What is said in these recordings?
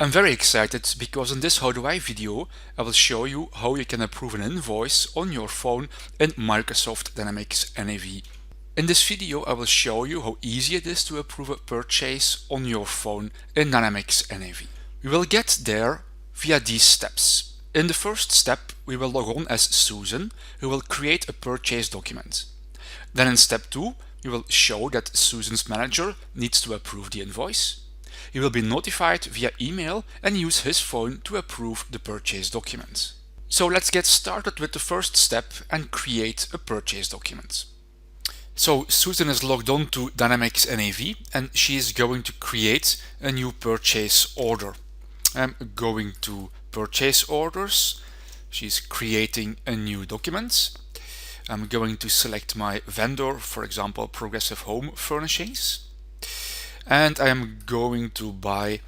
I'm very excited because in this How Do I video, I will show you how you can approve an invoice on your phone in Microsoft Dynamics NAV. In this video, I will show you how easy it is to approve a purchase on your phone in Dynamics NAV. We will get there via these steps. In the first step, we will log on as Susan, who will create a purchase document. Then in step 2, we will show that Susan's manager needs to approve the invoice. He will be notified via email and use his phone to approve the purchase document. So let's get started with the first step and create a purchase document. So Susan is logged on to Dynamics NAV and she is going to create a new purchase order. I'm going to purchase orders. She's creating a new document. I'm going to select my vendor, for example, Progressive Home Furnishings. And I am going to buy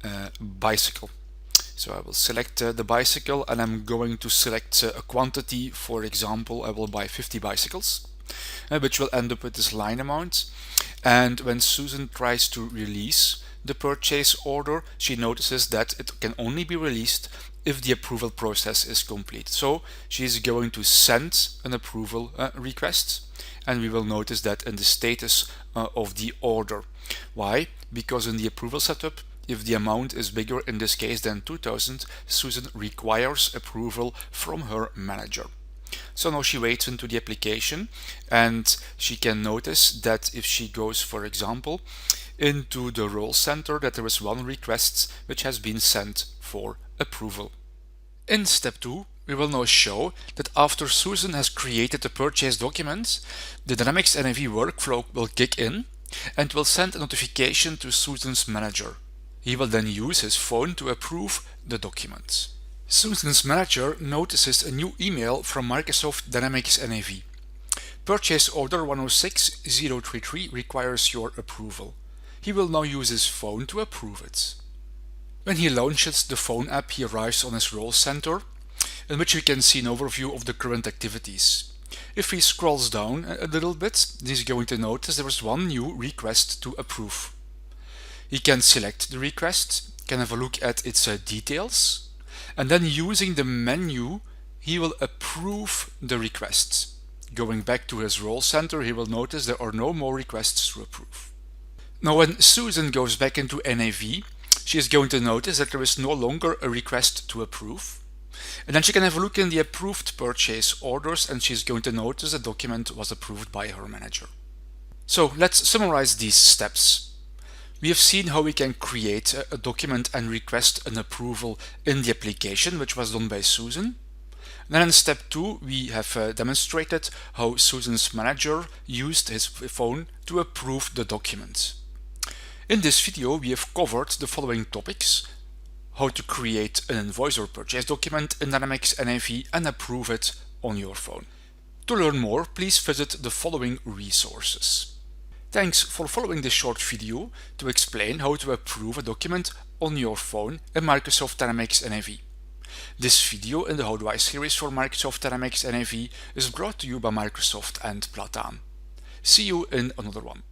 a bicycle. So I will select the bicycle and I'm going to select a quantity. For example, I will buy 50 bicycles, which will end up with this line amount. And when Susan tries to release the purchase order, she notices that it can only be released if the approval process is complete. So she's going to send an approval request, and we will notice that in the status of the order. Why? Because in the approval setup, if the amount is bigger, in this case than 2000, Susan requires approval from her manager. So now she waits into the application and she can notice that if she goes, for example, into the role center, that there is one request which has been sent for approval. In step 2, we will now show that after Susan has created the purchase document, the Dynamics NAV workflow will kick in and will send a notification to Susan's manager. He will then use his phone to approve the document. Susan's manager notices a new email from Microsoft Dynamics NAV. Purchase order 106033 requires your approval. He will now use his phone to approve it. When he launches the phone app, he arrives on his role center, in which we can see an overview of the current activities. If he scrolls down a little bit, he's going to notice there is one new request to approve. He can select the request, can have a look at its details, and then using the menu, he will approve the request. Going back to his role center, he will notice there are no more requests to approve. Now when Susan goes back into NAV, she is going to notice that there is no longer a request to approve. And then she can have a look in the approved purchase orders and she's going to notice the document was approved by her manager. So let's summarize these steps. We have seen how we can create a document and request an approval in the application, which was done by Susan. Then in step 2, we have demonstrated how Susan's manager used his phone to approve the document. In this video, we have covered the following topics: how to create an invoice or purchase document in Dynamics NAV and approve it on your phone. To learn more, please visit the following resources. Thanks for following this short video to explain how to approve a document on your phone in Microsoft Dynamics NAV. This video in the How Do I series for Microsoft Dynamics NAV is brought to you by Microsoft and Platan. See you in another one.